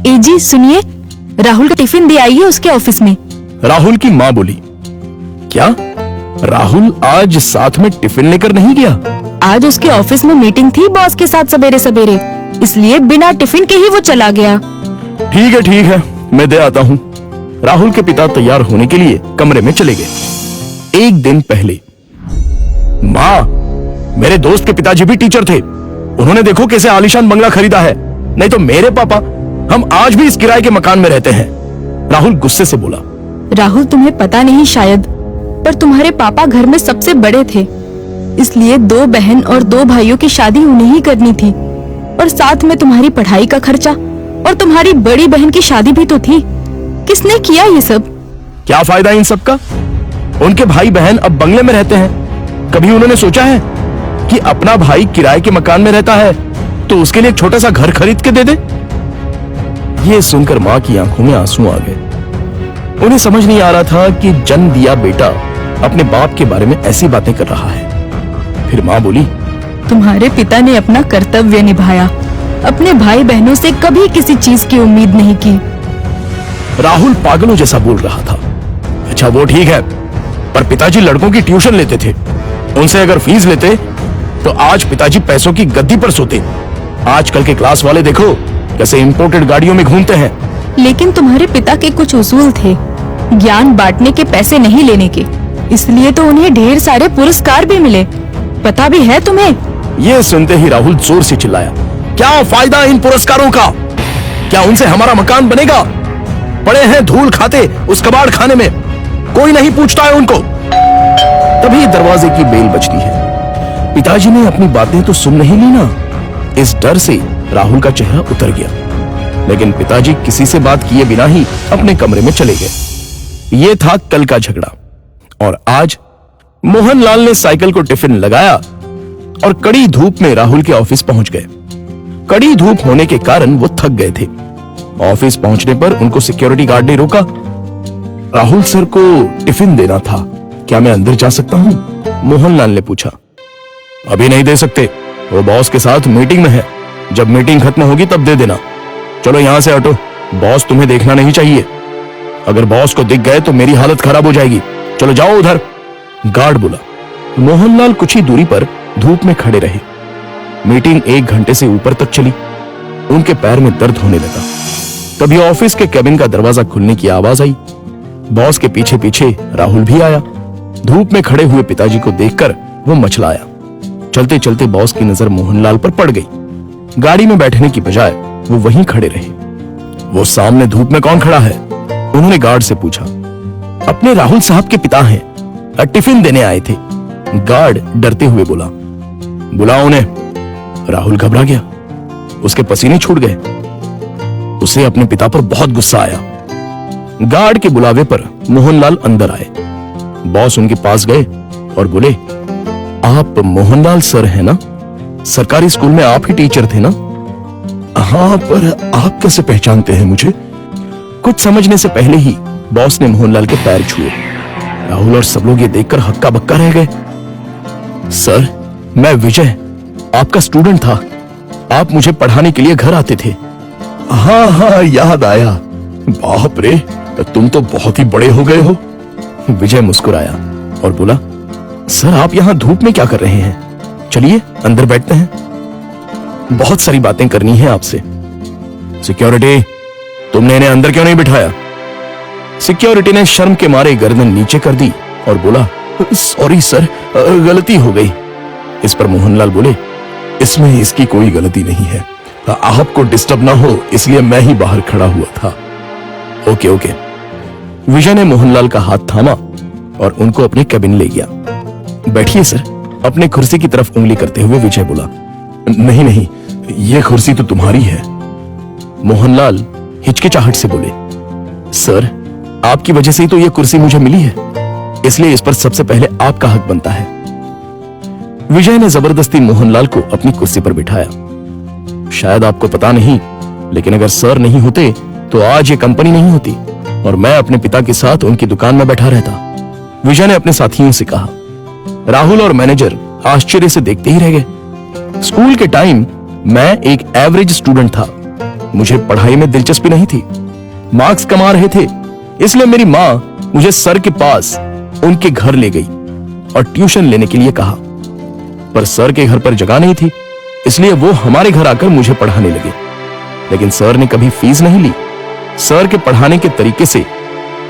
जी सुनिए, राहुल का टिफिन दे आइए उसके ऑफिस में। राहुल की माँ बोली, क्या राहुल आज साथ में टिफिन लेकर नहीं गया? आज उसके ऑफिस में मीटिंग थी बॉस के साथ सवेरे सवेरे, इसलिए बिना टिफिन के ही वो चला गया। ठीक है, मैं दे आता हूँ। राहुल के पिता तैयार होने के लिए कमरे में चले गए। एक दिन पहले, माँ, मेरे दोस्त के पिताजी भी टीचर थे, उन्होंने देखो कैसे आलीशान बंगला खरीदा है, नहीं तो मेरे पापा, हम आज भी इस किराए के मकान में रहते हैं। राहुल गुस्से से बोला। राहुल, तुम्हें पता नहीं शायद, पर तुम्हारे पापा घर में सबसे बड़े थे, इसलिए 2 बहन और 2 भाइयों की शादी उन्हें ही करनी थी, और साथ में तुम्हारी पढ़ाई का खर्चा, और तुम्हारी बड़ी बहन की शादी भी तो थी। किसने किया ये सब? क्या फायदा इन सब का? उनके भाई बहन अब बंगले में रहते हैं। कभी उन्होंने सोचा है कि अपना भाई किराए के मकान में रहता है तो उसके लिए एक छोटा सा घर खरीद के दे दे? ये सुनकर माँ की आंखों में आंसू आ गए। उन्हें समझ नहीं आ रहा था कि जन्म दिया बेटा अपने बाप के बारे में ऐसी बातें कर रहा है। फिर माँ बोली, तुम्हारे पिता ने अपना कर्तव्य निभाया, अपने भाई बहनों से कभी किसी चीज की उम्मीद नहीं की। राहुल पागलों जैसा बोल रहा था। अच्छा वो ठीक है, पर पिताजी लड़कों की ट्यूशन लेते थे, उनसे अगर फीस लेते तो आज पिताजी पैसों की गद्दी पर सोते। आजकल के क्लास वाले देखो कैसे इंपोर्टेड गाड़ियों में घूमते हैं। लेकिन तुम्हारे पिता के कुछ उसूल थे, ज्ञान बांटने के, पैसे नहीं लेने के, इसलिए तो उन्हें ढेर सारे पुरस्कार भी मिले। पता भी है तुम्हें? ये सुनते ही राहुल जोर से चिल्लाया, क्या फायदा इन पुरस्कारों का? क्या उनसे हमारा मकान बनेगा? पड़े हैं धूल खाते उस कबाड़ खाने में, कोई नहीं पूछता है उनको। तभी दरवाजे की बेल बजती है। पिताजी ने अपनी बातें तो सुन नहीं ली ना। इस डर से राहुल का चेहरा उतर गया, लेकिन पिताजी किसी से बात किए बिना ही अपने कमरे में चले गए। ये था कल का झगड़ा, और आज मोहनलाल ने साइकिल को टिफिन लगाया और कड़ी धूप में राहुल के ऑफिस पहुंच गए। कड़ी धूप होने के कारण वो थक गए थे। ऑफिस पहुंचने पर उनको सिक्योरिटी गार्ड ने रोका। राहुल सर को टिफिन देना था, क्या मैं अंदर जा सकता हूं? मोहनलाल ने पूछा। अभी नहीं दे सकते, वो बॉस के साथ मीटिंग में है, जब मीटिंग खत्म होगी तब दे देना। चलो यहां से हटो, बॉस तुम्हें देखना नहीं चाहिए। अगर बॉस को दिख गए तो मेरी हालत खराब हो जाएगी, चलो जाओ उधर, गार्ड बोला। मोहनलाल कुछ ही दूरी पर धूप में खड़े रहे। मीटिंग 1 घंटे से ऊपर तक चली। उनके पैर में दर्द होने लगा। तभी ऑफिस के केबिन का दरवाजा खुलने की आवाज आई। बॉस के पीछे पीछे राहुल भी आया। धूप में खड़े हुए पिताजी को देखकर वो मचलाया। चलते चलते बॉस की नजर मोहनलाल पर पड़ गई। गाड़ी में बैठने की बजाय वो वहीं खड़े रहे। वो सामने धूप में कौन खड़ा है? उन्होंने गार्ड से पूछा। अपने राहुल साहब के पिता हैं, टिफिन देने आए थे, गार्ड डरते हुए बोला। बुलाओ उन्हें। राहुल घबरा गया, उसके पसीने छूट गए। उसे अपने पिता पर बहुत गुस्सा आया। गार्ड के बुलावे पर मोहनलाल अंदर आए। बॉस उनके पास गए और बोले, आप मोहनलाल सर हैं ना? सरकारी स्कूल में आप ही टीचर थे ना? हाँ, पर आप कैसे पहचानते हैं मुझे? कुछ समझने से पहले ही बॉस ने मोहनलाल के पैर छुए। राहुल और सब लोग ये देखकर हक्का बक्का रह गए। सर, मैं विजय, आपका स्टूडेंट था। आप मुझे पढ़ाने के लिए घर आते थे। हाँ, याद आया। बाप रे, तुम तो बहुत ही बड़े हो गए हो। विजय मुस्कुराया और बोला, सर आप यहाँ धूप में क्या कर रहे हैं? चलिए अंदर बैठते हैं, बहुत सारी बातें करनी है आपसे। सिक्योरिटी, तुमने इन्हें अंदर क्यों नहीं बिठाया? सिक्योरिटी ने शर्म के मारे गर्दन नीचे कर दी और बोला, सॉरी सर, गलती हो गई। इस पर मोहनलाल बोले, इसमें इसकी कोई गलती नहीं है, आपको डिस्टर्ब ना हो इसलिए मैं ही बाहर खड़ा हुआ था। ओके। विजय ने मोहनलाल का हाथ थामा और उनको अपने केबिन ले गया। बैठिए सर, अपने कुर्सी की तरफ उंगली करते हुए विजय बोला। नहीं, ये कुर्सी तो तुम्हारी है। मोहनलाल हिचकिचाहट से बोले, सर आपकी वजह से ही तो ये कुर्सी मुझे मिली है, इसलिए इस पर सबसे पहले आपका हक बनता है। विजय ने जबरदस्ती मोहनलाल को अपनी कुर्सी पर बिठाया। शायद आपको पता नहीं, लेकिन अगर सर नहीं होते तो आज ये कंपनी नहीं होती और मैं अपने पिता के साथ उनकी दुकान में बैठा रहता। विजय ने अपने साथियों से कहा। राहुल और मैनेजर आश्चर्य से देखते ही रह गए। स्कूल के टाइम मैं एक एवरेज स्टूडेंट था, मुझे पढ़ाई में दिलचस्पी नहीं थी। मार्क्स कमा रहे थे, इसलिए मेरी माँ मुझे सर के पास उनके घर ले गई और ट्यूशन लेने के लिए कहा। पर सर के घर पर जगह नहीं थी, इसलिए वो हमारे घर आकर मुझे पढ़ाने लगे। लेकिन सर ने कभी फीस नहीं ली। सर के पढ़ाने के तरीके से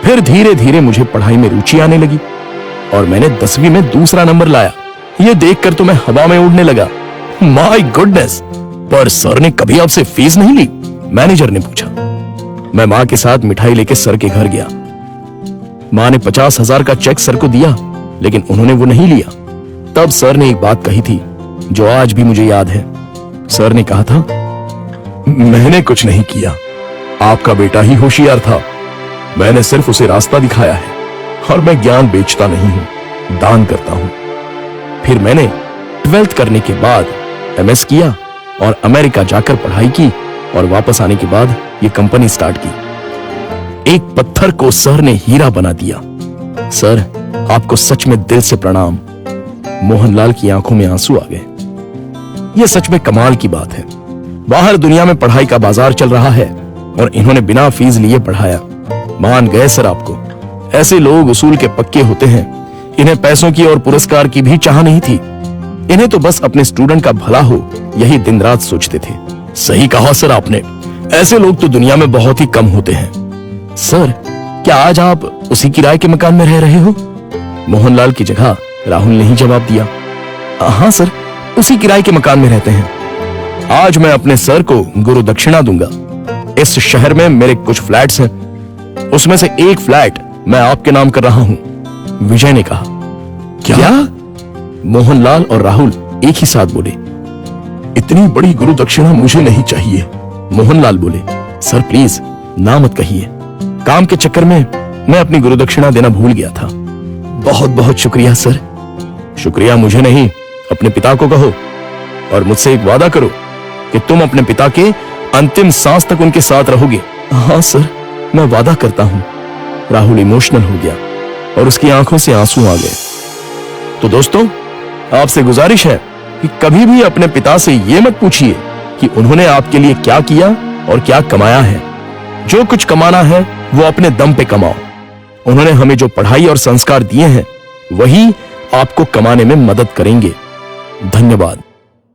फिर धीरे धीरे मुझे पढ़ाई में रुचि आने लगी और मैंने 10वीं में दूसरा नंबर लाया। यह देखकर तो मैं हवा में उड़ने लगा। My goodness! पर सर ने कभी आपसे फीस नहीं ली? मैनेजर ने पूछा। मैं मां के साथ मिठाई लेके सर के घर गया। मां ने 50,000 का चेक सर को दिया, लेकिन उन्होंने वो नहीं लिया। तब सर ने एक बात कही थी जो आज भी मुझे याद है। सर ने कहा था, मैंने कुछ नहीं किया, आपका बेटा ही होशियार था। मैंने सिर्फ उसे रास्ता दिखाया है और मैं ज्ञान बेचता नहीं हूं, दान करता हूं। फिर मैंने 12th करने के बाद MS किया और अमेरिका जाकर पढ़ाई की और वापस आने के बाद ये कंपनी स्टार्ट की। एक पत्थर को सर ने हीरा बना दिया। सर, आपको सच में दिल से प्रणाम। मोहनलाल की आंखों में आंसू आ गए। यह सच में कमाल की बात है। बाहर दुनिया में पढ़ाई का बाजार चल रहा है और इन्होंने बिना फीस लिए पढ़ाया। मान गए सर आपको। ऐसे लोग उसूल के पक्के होते हैं। इन्हें पैसों की और पुरस्कार की भी चाह नहीं थी। इन्हें तो बस अपने स्टूडेंट का भला हो, यही दिन रात सोचते थे। सही कहा सर आपने। ऐसे लोग तो दुनिया में बहुत ही कम होते हैं। सर, क्या आज आप उसी किराए के मकान में रह रहे हो? मोहनलाल की जगह राहुल ने ही जवाब दिया। हाँ सर, उसी किराए के मकान में रहते हैं। आज मैं अपने सर को गुरु दक्षिणा दूंगा। इस शहर में मेरे कुछ फ्लैट्स हैं, उसमें से एक फ्लैट मैं आपके नाम कर रहा हूं। विजय ने कहा। क्या? मोहनलाल और राहुल एक ही साथ बोले। इतनी बड़ी गुरु दक्षिणा मुझे नहीं चाहिए। मोहनलाल बोले, सर प्लीज ना मत कहिए। काम के चक्कर में मैं अपनी गुरु दक्षिणा देना भूल गया था। बहुत बहुत शुक्रिया सर। शुक्रिया मुझे नहीं, अपने पिता को कहो और मुझसे एक वादा करो कि तुम अपने पिता के अंतिम सांस तक उनके साथ रहोगे। हाँ सर, मैं वादा करता हूं। राहुल इमोशनल हो गया और उसकी आंखों से आंसू आ गए। तो दोस्तों, आपसे गुजारिश है कि कभी भी अपने पिता से यह मत पूछिए कि उन्होंने आपके लिए क्या किया और क्या कमाया है। जो कुछ कमाना है वो अपने दम पे कमाओ। उन्होंने हमें जो पढ़ाई और संस्कार दिए हैं वही आपको कमाने में मदद करेंगे। धन्यवाद।